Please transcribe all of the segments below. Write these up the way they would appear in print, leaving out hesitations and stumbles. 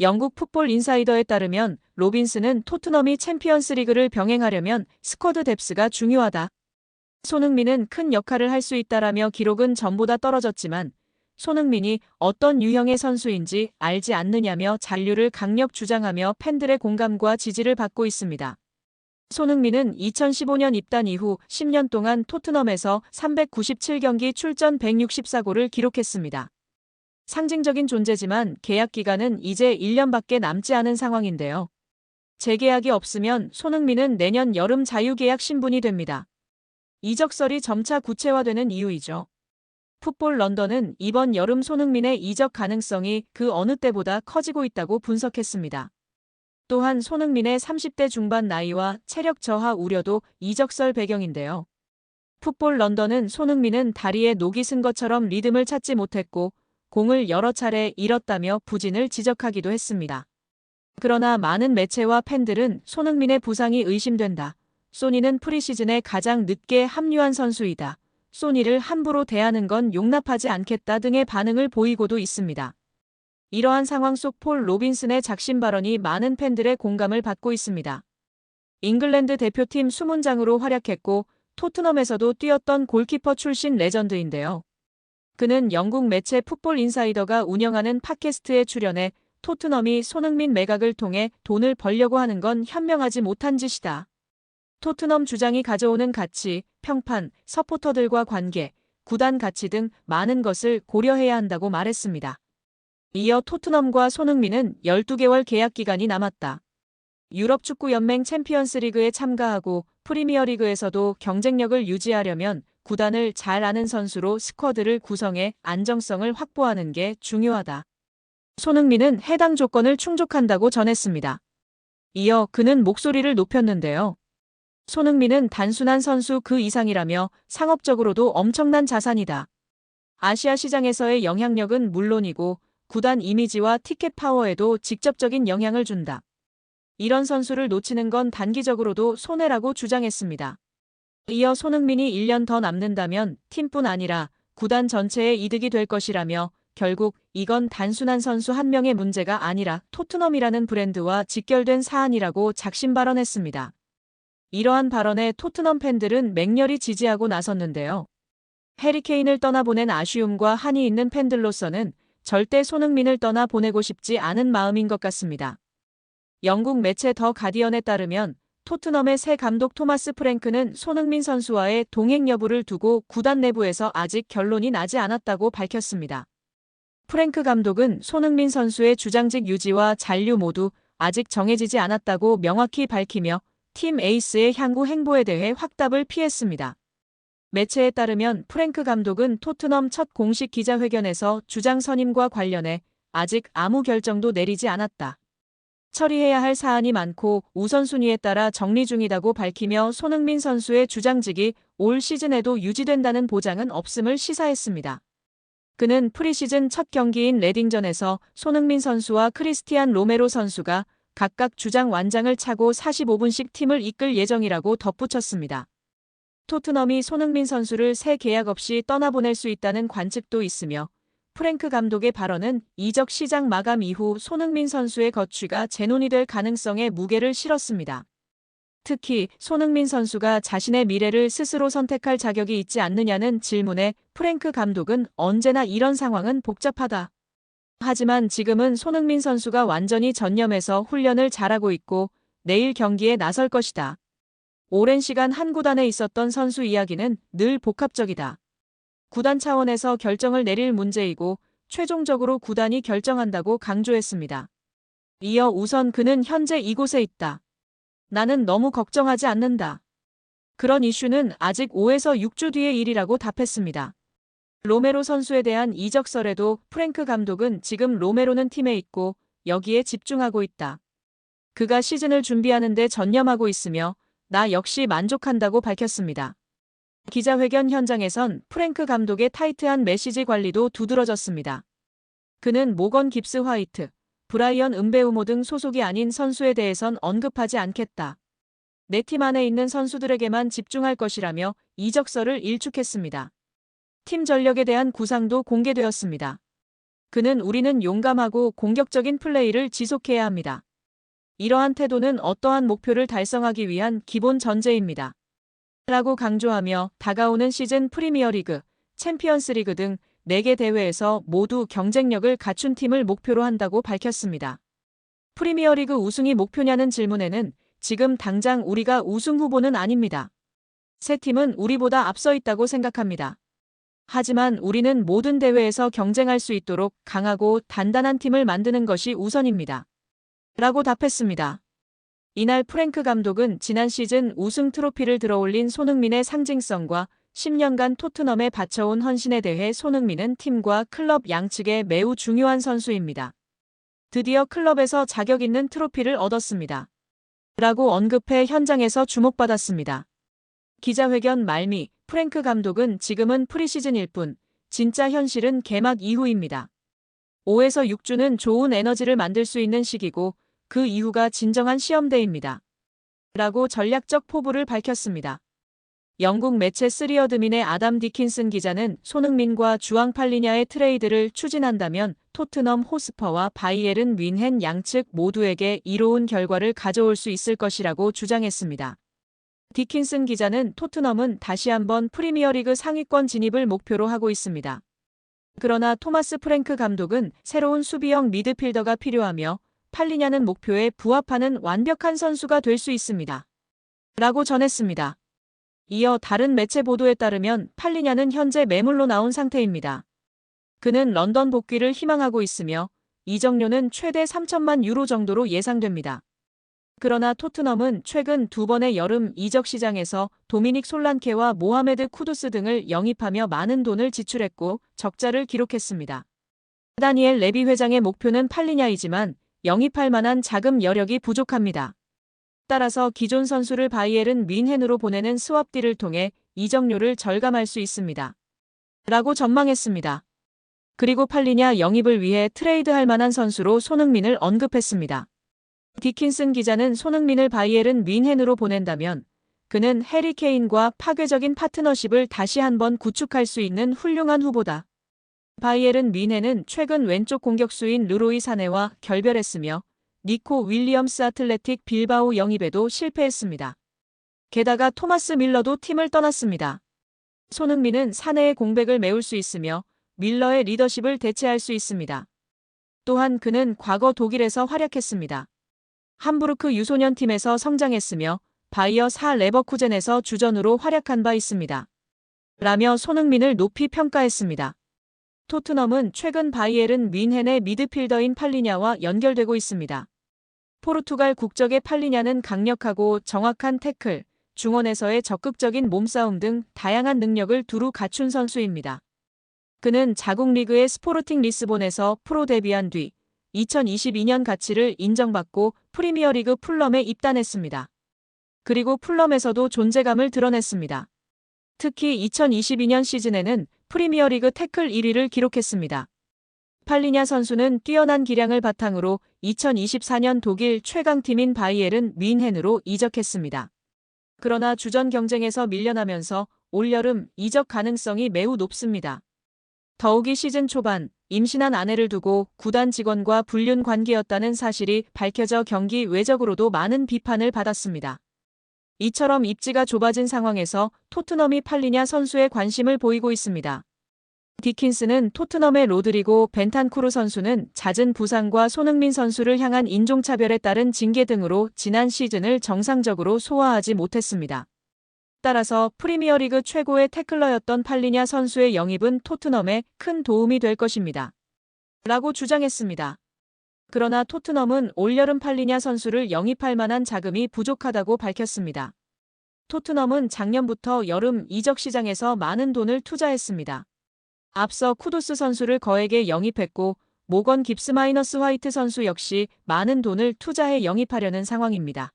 영국 풋볼 인사이더에 따르면 로빈스는 토트넘이 챔피언스 리그를 병행하려면 스쿼드 뎁스가 중요하다. 손흥민은 큰 역할을 할 수 있다라며 기록은 전보다 떨어졌지만 손흥민이 어떤 유형의 선수인지 알지 않느냐며 잔류를 강력 주장하며 팬들의 공감과 지지를 받고 있습니다. 손흥민은 2015년 입단 이후 10년 동안 토트넘에서 397경기 출전 164골을 기록했습니다. 상징적인 존재지만 계약 기간은 이제 1년밖에 남지 않은 상황인데요. 재계약이 없으면 손흥민은 내년 여름 자유계약 신분이 됩니다. 이적설이 점차 구체화되는 이유이죠. 풋볼 런던은 이번 여름 손흥민의 이적 가능성이 그 어느 때보다 커지고 있다고 분석했습니다. 또한 손흥민의 30대 중반 나이와 체력 저하 우려도 이적설 배경인데요. 풋볼 런던은 손흥민은 다리에 녹이 쓴 것처럼 리듬을 찾지 못했고 공을 여러 차례 잃었다며 부진을 지적하기도 했습니다. 그러나 많은 매체와 팬들은 손흥민의 부상이 의심된다. 소니는 프리시즌에 가장 늦게 합류한 선수이다. 소니를 함부로 대하는 건 용납하지 않겠다 등의 반응을 보이고도 있습니다. 이러한 상황 속 폴 로빈슨의 작심 발언이 많은 팬들의 공감을 받고 있습니다. 잉글랜드 대표팀 수문장으로 활약했고 토트넘에서도 뛰었던 골키퍼 출신 레전드인데요. 그는 영국 매체 풋볼 인사이더가 운영하는 팟캐스트에 출연해 토트넘이 손흥민 매각을 통해 돈을 벌려고 하는 건 현명하지 못한 짓이다. 토트넘 주장이 가져오는 가치, 평판, 서포터들과 관계, 구단 가치 등 많은 것을 고려해야 한다고 말했습니다. 이어 토트넘과 손흥민은 12개월 계약 기간이 남았다. 유럽축구연맹 챔피언스리그에 참가하고 프리미어리그에서도 경쟁력을 유지하려면 구단을 잘 아는 선수로 스쿼드를 구성해 안정성을 확보하는 게 중요하다. 손흥민은 해당 조건을 충족한다고 전했습니다. 이어 그는 목소리를 높였는데요. 손흥민은 단순한 선수 그 이상이라며 상업적으로도 엄청난 자산이다. 아시아 시장에서의 영향력은 물론이고 구단 이미지와 티켓 파워에도 직접적인 영향을 준다. 이런 선수를 놓치는 건 단기적으로도 손해라고 주장했습니다. 이어 손흥민이 1년 더 남는다면 팀뿐 아니라 구단 전체의 이득이 될 것이라며 결국 이건 단순한 선수 한 명의 문제가 아니라 토트넘이라는 브랜드와 직결된 사안이라고 작심 발언했습니다. 이러한 발언에 토트넘 팬들은 맹렬히 지지하고 나섰는데요. 해리 케인을 떠나보낸 아쉬움과 한이 있는 팬들로서는 절대 손흥민을 떠나보내고 싶지 않은 마음인 것 같습니다. 영국 매체 더 가디언에 따르면 토트넘의 새 감독 토마스 프랭크는 손흥민 선수와의 동행 여부를 두고 구단 내부에서 아직 결론이 나지 않았다고 밝혔습니다. 프랭크 감독은 손흥민 선수의 주장직 유지와 잔류 모두 아직 정해지지 않았다고 명확히 밝히며 팀 에이스의 향후 행보에 대해 확답을 피했습니다. 매체에 따르면 프랭크 감독은 토트넘 첫 공식 기자회견에서 주장 선임과 관련해 아직 아무 결정도 내리지 않았다. 처리해야 할 사안이 많고 우선순위에 따라 정리 중이다고 밝히며 손흥민 선수의 주장직이 올 시즌에도 유지된다는 보장은 없음을 시사했습니다. 그는 프리시즌 첫 경기인 레딩전에서 손흥민 선수와 크리스티안 로메로 선수가 각각 주장 완장을 차고 45분씩 팀을 이끌 예정이라고 덧붙였습니다. 토트넘이 손흥민 선수를 새 계약 없이 떠나보낼 수 있다는 관측도 있으며 프랭크 감독의 발언은 이적 시장 마감 이후 손흥민 선수의 거취가 재논의 될 가능성에 무게를 실었습니다. 특히 손흥민 선수가 자신의 미래를 스스로 선택할 자격이 있지 않느냐는 질문에 프랭크 감독은 언제나 이런 상황은 복잡하다. 하지만 지금은 손흥민 선수가 완전히 전념해서 훈련을 잘하고 있고 내일 경기에 나설 것이다. 오랜 시간 한 구단에 있었던 선수 이야기는 늘 복합적이다. 구단 차원에서 결정을 내릴 문제이고 최종적으로 구단이 결정한다고 강조했습니다. 이어 우선 그는 현재 이곳에 있다. 나는 너무 걱정하지 않는다. 그런 이슈는 아직 5에서 6주 뒤의 일이라고 답했습니다. 로메로 선수에 대한 이적설에도 프랭크 감독은 지금 로메로는 팀에 있고 여기에 집중하고 있다. 그가 시즌을 준비하는 데 전념하고 있으며 나 역시 만족한다고 밝혔습니다. 기자회견 현장에선 프랭크 감독의 타이트한 메시지 관리도 두드러졌습니다. 그는 모건 깁스 화이트, 브라이언 음베우모 등 소속이 아닌 선수에 대해선 언급하지 않겠다. 내 팀 안에 있는 선수들에게만 집중할 것이라며 이적설을 일축했습니다. 팀 전력에 대한 구상도 공개되었습니다. 그는 우리는 용감하고 공격적인 플레이를 지속해야 합니다. 이러한 태도는 어떠한 목표를 달성하기 위한 기본 전제입니다. 라고 강조하며 다가오는 시즌 프리미어리그, 챔피언스리그 등 4개 대회에서 모두 경쟁력을 갖춘 팀을 목표로 한다고 밝혔습니다. 프리미어리그 우승이 목표냐는 질문에는 지금 당장 우리가 우승 후보는 아닙니다. 세 팀은 우리보다 앞서 있다고 생각합니다. 하지만 우리는 모든 대회에서 경쟁할 수 있도록 강하고 단단한 팀을 만드는 것이 우선입니다. 라고 답했습니다. 이날 프랭크 감독은 지난 시즌 우승 트로피를 들어올린 손흥민의 상징성과 10년간 토트넘에 바쳐온 헌신에 대해 손흥민은 팀과 클럽 양측에 매우 중요한 선수입니다. 드디어 클럽에서 자격 있는 트로피를 얻었습니다. 라고 언급해 현장에서 주목받았습니다. 기자회견 말미 프랭크 감독은 지금은 프리시즌일 뿐 진짜 현실은 개막 이후입니다. 5에서 6주는 좋은 에너지를 만들 수 있는 시기고 그 이후가 진정한 시험대입니다. 라고 전략적 포부를 밝혔습니다. 영국 매체 쓰리어드민의 아담 디킨슨 기자는 손흥민과 주앙 팔리냐의 트레이드를 추진한다면 토트넘 호스퍼와 바이에른 뮌헨 양측 모두에게 이로운 결과를 가져올 수 있을 것이라고 주장했습니다. 디킨슨 기자는 토트넘은 다시 한번 프리미어리그 상위권 진입을 목표로 하고 있습니다. 그러나 토마스 프랭크 감독은 새로운 수비형 미드필더가 필요하며 팔리냐는 목표에 부합하는 완벽한 선수가 될 수 있습니다. 라고 전했습니다. 이어 다른 매체 보도에 따르면 팔리냐는 현재 매물로 나온 상태입니다. 그는 런던 복귀를 희망하고 있으며 이적료는 최대 3천만 유로 정도로 예상됩니다. 그러나 토트넘은 최근 2번의 여름 이적 시장에서 도미닉 솔란케와 모하메드 쿠두스 등을 영입하며 많은 돈을 지출했고 적자를 기록했습니다. 다니엘 레비 회장의 목표는 팔리냐이지만 영입할 만한 자금 여력이 부족합니다. 따라서 기존 선수를 바이에른 뮌헨으로 보내는 스왑 딜을 통해 이적료를 절감할 수 있습니다. 라고 전망했습니다. 그리고 팔리냐 영입을 위해 트레이드할 만한 선수로 손흥민을 언급했습니다. 디킨슨 기자는 손흥민을 바이에른 뮌헨으로 보낸다면 그는 해리 케인과 파괴적인 파트너십을 다시 한번 구축할 수 있는 훌륭한 후보다. 바이에른 뮌헨은 최근 왼쪽 공격수인 르로이 사네와 결별했으며 니코 윌리엄스 아틀레틱 빌바오 영입에도 실패했습니다. 게다가 토마스 밀러도 팀을 떠났습니다. 손흥민은 사내의 공백을 메울 수 있으며 밀러의 리더십을 대체할 수 있습니다. 또한 그는 과거 독일에서 활약했습니다. 함부르크 유소년 팀에서 성장했으며 바이어 사 레버쿠젠에서 주전으로 활약한 바 있습니다. 라며 손흥민을 높이 평가했습니다. 토트넘은 최근 바이에른 뮌헨의 미드필더인 팔리냐와 연결되고 있습니다. 포르투갈 국적의 팔리냐는 강력하고 정확한 태클, 중원에서의 적극적인 몸싸움 등 다양한 능력을 두루 갖춘 선수입니다. 그는 자국 리그의 스포르팅 리스본에서 프로 데뷔한 뒤 2022년 가치를 인정받고 프리미어리그 풀럼에 입단했습니다. 그리고 풀럼에서도 존재감을 드러냈습니다. 특히 2022년 시즌에는 프리미어리그 태클 1위를 기록했습니다. 팔리냐 선수는 뛰어난 기량을 바탕으로 2024년 독일 최강팀인 바이에른 뮌헨으로 이적했습니다. 그러나 주전 경쟁에서 밀려나면서 올여름 이적 가능성이 매우 높습니다. 더욱이 시즌 초반 임신한 아내를 두고 구단 직원과 불륜 관계였다는 사실이 밝혀져 경기 외적으로도 많은 비판을 받았습니다. 이처럼 입지가 좁아진 상황에서 토트넘이 팔리냐 선수에 관심을 보이고 있습니다. 디킨스는 토트넘의 로드리고 벤탄쿠르 선수는 잦은 부상과 손흥민 선수를 향한 인종차별에 따른 징계 등으로 지난 시즌을 정상적으로 소화하지 못했습니다. 따라서 프리미어리그 최고의 태클러였던 팔리냐 선수의 영입은 토트넘에 큰 도움이 될 것입니다. 라고 주장했습니다. 그러나 토트넘은 올여름 팔리냐 선수를 영입할 만한 자금이 부족하다고 밝혔습니다. 토트넘은 작년부터 여름 이적 시장에서 많은 돈을 투자했습니다. 앞서 쿠두스 선수를 거액에 영입했고 모건 깁스 마이너스 화이트 선수 역시 많은 돈을 투자해 영입하려는 상황입니다.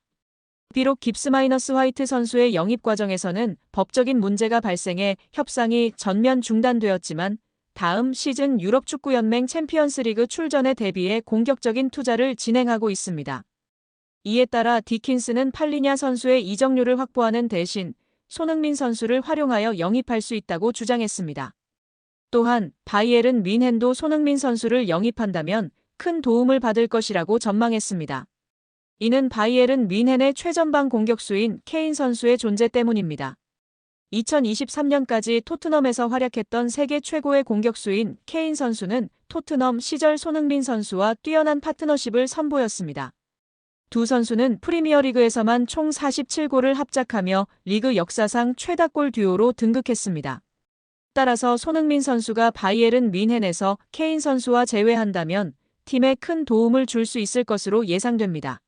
비록 깁스 마이너스 화이트 선수의 영입 과정에서는 법적인 문제가 발생해 협상이 전면 중단되었지만 다음 시즌 유럽축구연맹 챔피언스리그 출전에 대비해 공격적인 투자를 진행하고 있습니다. 이에 따라 디킨스는 팔리냐 선수의 이적료를 확보하는 대신 손흥민 선수를 활용하여 영입할 수 있다고 주장했습니다. 또한 바이에른 뮌헨도 손흥민 선수를 영입한다면 큰 도움을 받을 것이라고 전망했습니다. 이는 바이에른 뮌헨의 최전방 공격수인 케인 선수의 존재 때문입니다. 2023년까지 토트넘에서 활약했던 세계 최고의 공격수인 케인 선수는 토트넘 시절 손흥민 선수와 뛰어난 파트너십을 선보였습니다. 두 선수는 프리미어리그에서만 총 47골을 합작하며 리그 역사상 최다골 듀오로 등극했습니다. 따라서 손흥민 선수가 바이에른 뮌헨에서 케인 선수와 재회한다면 팀에 큰 도움을 줄 수 있을 것으로 예상됩니다.